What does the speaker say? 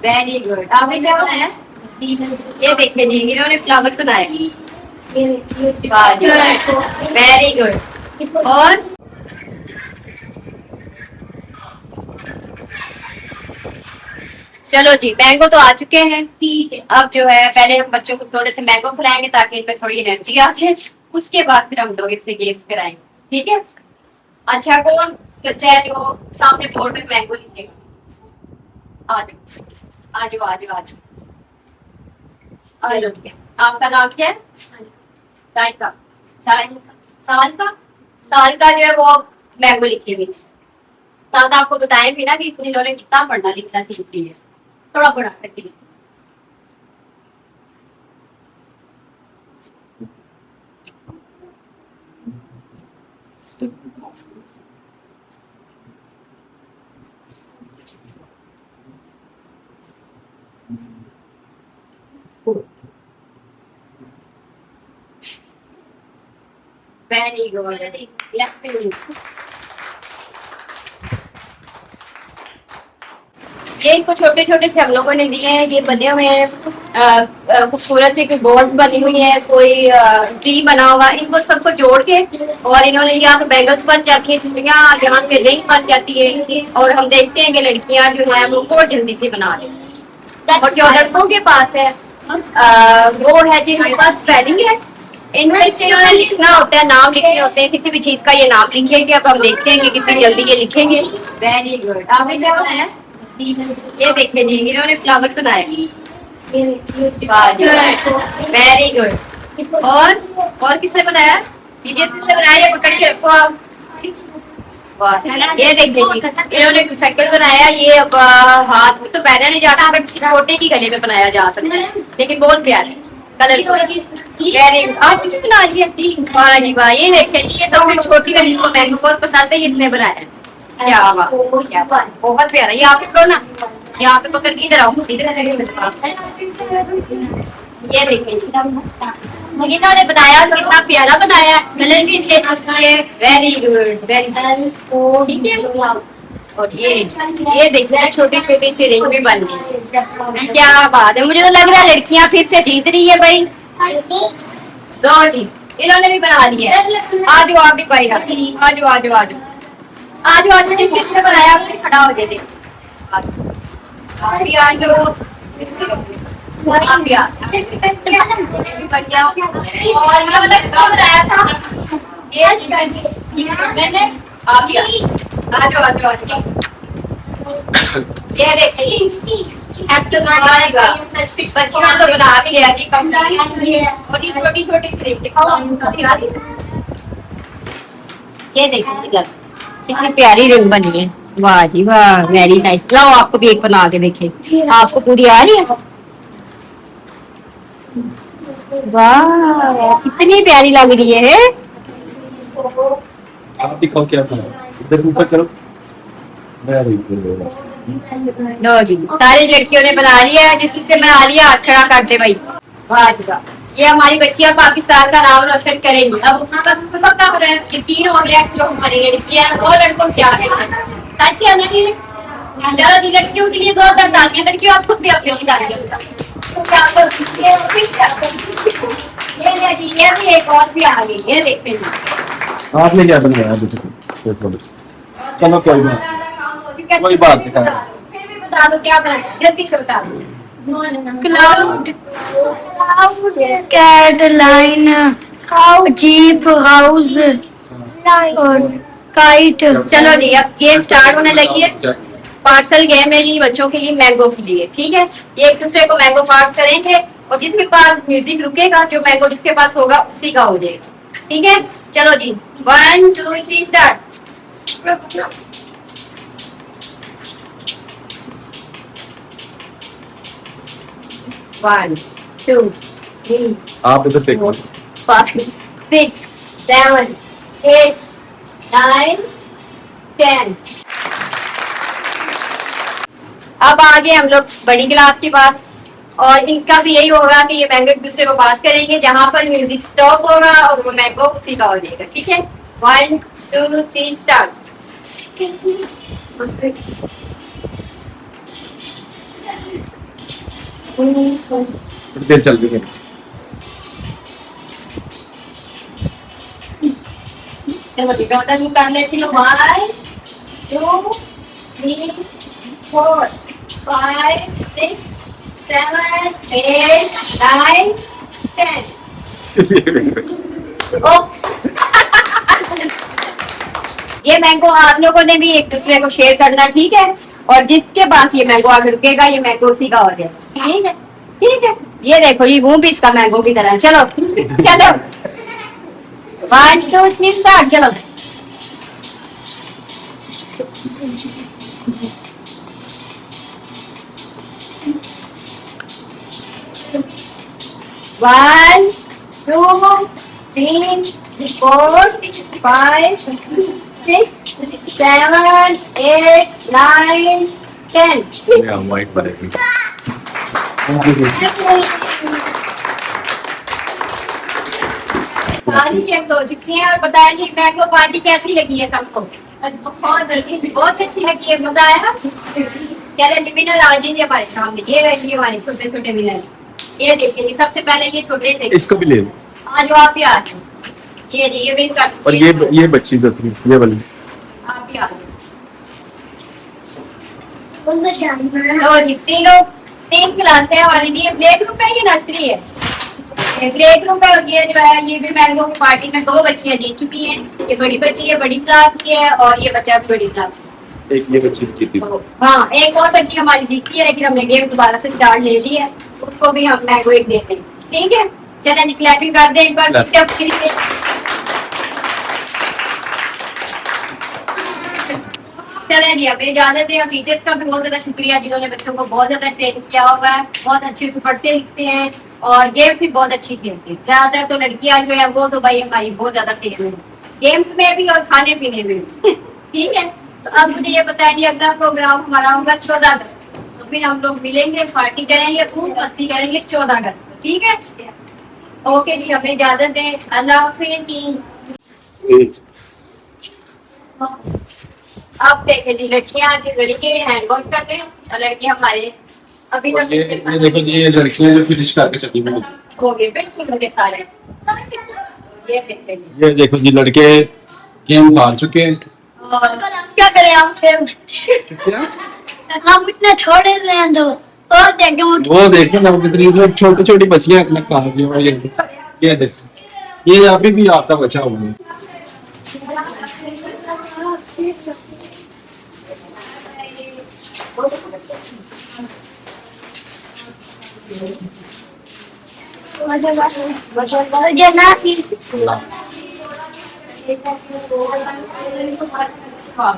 Very good. आपने क्या बनाया? ये देखिए जी, इन्होंने फ्लावर बनाया। Very good. और चलो जी, मैंगो तो आ चुके हैं। ठीक है, अब जो है पहले हम बच्चों को थोड़े से मैंगो खिलाएंगे ताकि इनमें थोड़ी एनर्जी आ जाए। उसके बाद फिर हम लोग इनसे गेम्स कराएंगे। ठीक है। अच्छा, कौन बच्चा है जो सामने बोर्ड में मैंगो लिखेगा? आ जाओ आ जाओ आ जाओ आ जाओ। चलो ठीक है। आपका नाम क्या है? सारिका। साल का साल का जो है वो मैंगो लिखेंगे। साथ आपको बताएं भी ना कि इन्होंने कितना पढ़ना लिखना सीख लिया है। थोड़ा बड़ा करके वेरी गुड। ये इनको छोटे छोटे से हम लोगों ने दिए हैं। ये बने हुए हैं खूबसूरत से, कोई बॉल्स बनी हुई है, कोई ट्री बना हुआ। इनको सबको जोड़ के और इन्होंने यहाँ पे बैंगल्स बन जाती है, चुड़ियाँ यहाँ पे रिंग बन जाती है। और हम देखते हैं कि लड़कियां जो है वो बहुत जल्दी से बना लेती। और जो लड़कों के पास है वो है जिनके पास स्पेलिंग है। इनमें इन्होंने लिखना होता है, नाम लिखने होते हैं किसी भी चीज का। ये नाम लिखेंगे। अब हम देखते हैं कि कितनी जल्दी ये लिखेंगे। Very good. आपने क्या बनाया? ये देखिए जी, इन्होंने फ्लावर बनाया। Very good. और किसने बनाया? दीजिए किसने बनाया? ये पकड़ के रखो आप। ये देखिए जी, इन्होंने साइकिल बनाया। ये अब हाथ में तो पहना नहीं जा सकता, छोटे की गले में बनाया जा सकता है, लेकिन बहुत प्यारे कलर। Very good. आप किसी बना लिया? वाह जी वाह। ये देखिए जी, ये सबसे छोटी वाली जिसको मैंगो बहुत पसंद है, इसने बनाया। क्या बात, क्या बात, बहुत प्यारा। ये आप पकड़ो ना, यहाँ पे पकड़ के इधर आओ। ये देखिए इन्होंने बनाया, कितना प्यारा बनाया। कलर भी वेरी गुड, वेरी गुड। ठीक है। और ये देखिए छोटी छोटी सी रिंग भी बन गई। क्या बात है, मुझे तो लग रहा है लड़कियां फिर से जीत रही है भाई। लो जी, इन्होंने भी बना लिया है। आ जाओ आप भी भाई, आ जाओ आ जाओ आ जाओ आज आज किसने बनाया? आपसे खड़ा हो जाए। आप भी आ जाओ। आप भी आ और ये वाला किसने बनाया था? ये मैंने। आप भी आ जाओ आ जाओ आ जाओ। ये देखिए बच्चियों तो बना भी लिया जी, कम छोटी छोटी छोटी सी ये देखिए इधर कितनी प्यारी रिंग बनी है। वाह जी वाह, वेरी नाइस। लाओ आपको भी एक बना के देखे। आपको पूरी आ रही है? वाह कितनी प्यारी लग रही है। आप दिखाओ क्या बना, इधर ऊपर करो। Very good. लो जी, सारी लड़कियों ने बना लिया। जिससे बना लिया हाथ खड़ा कर दे भाई। वाह जी वाह, ये हमारी बच्चियां पाकिस्तान का नाम रोशन करेंगी। अब पक्का हो रहा है, यकीन हो गया जो हमारी लड़कियां और लड़कों से आगे सच है ना जी। चलो जी, लड़कियों के लिए जोरदार तालियां। लड़कियों आप खुद भी अपने लिए तालियां ये भी एक और भी आ गई है। देखते हैं आपने क्या बनाया अभी तक? चलो कोई बात, कोई बात नहीं। फिर भी बता दो क्या बनाया, जल्दी से बता दो। Cloud, cat, line, jeep, house, और kite. चलो जी, अब गेम स्टार्ट होने लगी है। पार्सल गेम है जी बच्चों के लिए, मैंगो के लिए। ठीक है, ये एक दूसरे को मैंगो पास करेंगे और जिसके पास म्यूजिक रुकेगा, जो मैंगो जिसके पास होगा उसी का हो जाएगा। ठीक है, चलो जी 1 2 3 स्टार्ट। 1 2 3 आप इधर देखो। 5 6 7 8 9 10। अब आगे हम लोग बड़ी क्लास के पास, और इनका भी यही होगा कि ये मैंगो एक दूसरे को पास करेंगे। जहां पर म्यूजिक स्टॉप होगा और वो मैंगो उसी का हो जाएगा। ठीक है, 1 2 3 स्टार्ट। थोड़ी देर चल रही है। चलो जी मैं उधर कर लेती हूँ 1 2 3 4 5 6 7 8 9 10 ये मैंगो आप लोगों ने भी एक दूसरे को शेयर करना, ठीक है। और जिसके पास ये मैंगो आके रुकेगा ये मैंगो उसी का हो गया, ठीक है ठीक है। ये देखो ये मुंह भी इसका मैंगो की तरह है। चलो चलो 1 2 3 स्टार्ट। चलो 1 2 3 4 5 6 7 8 9 10 या वाइट बनेगी। सारी गेम्स हो चुकी हैं और बताएंगे मैंगो पार्टी कैसी लगी है सबको। बहुत अच्छी लगी है, मजा आया। चैलेंज विनर आज ही हमारे सामने ये रही हमारे छोटे छोटे विनर। ये देखिए सबसे पहले ये छोटे थे, इसको भी ले लो। आज आप ही आ जाओ। ये जी ये विन कर और ये बच्ची दूसरी ये वाली आप ही आ जाओ। तो जी तीन क्लास है हमारी। ये प्ले ग्रुप है, ये नर्सरी है। प्ले ग्रुप है और ये जो है ये भी मैंगो की पार्टी में 2 बच्चियां जीत चुकी हैं। ये बड़ी बच्ची है, बड़ी क्लास की है, और ये बच्चा भी बड़ी क्लास की। एक ये बच्ची जीती। तो हाँ एक और बच्ची हमारी जीती है, लेकिन हमने गेम दोबारा से स्टार्ट ले ली है। उसको भी हम मैंगो एक देते हैं, ठीक है। चलें क्लैपिंग कर दें एक बार सबके लिए। चलें जी अब इजाजत है। टीचर्स का भी बहुत ज्यादा शुक्रिया जिन्होंने बच्चों को बहुत ज्यादा ट्रेन किया हुआ है। बहुत अच्छे से पढ़ते लिखते हैं और गेम्स भी बहुत अच्छी खेलती है। ज्यादातर तो लड़कियां जो है वो तो भाई हमारी बहुत ज्यादा खेल है गेम्स में भी और खाने पीने में भी। ठीक है तो अब मुझे ये बताएंगे अगला प्रोग्राम हमारा होगा 14 अगस्त। तो फिर हम लोग मिलेंगे, पार्टी करेंगे, खूब मस्ती करेंगे 14 अगस्त को, ठीक है। ओके जी हमें इजाजत दें, अल्लाह हाफिज। अब देखें जी लड़कियां लड़के हैंड वर्क कर रहे हैं और लड़के हमारे अभी तक ये देखो जी ये लड़कियां जो फिनिश करके चली गई। हो गए बिल्कुल उनके सारे। ये देखते हैं ये देखो जी लड़के गेम हार चुके हैं। और क्या करें हम क्या हम इतने छोटे से हैं तो और देखें वो देखो ना कितनी छोटी छोटी बच्चियां अपने कहा ये देखो ये अभी भी आपका बचा हुआ है। मुझे ना हाँ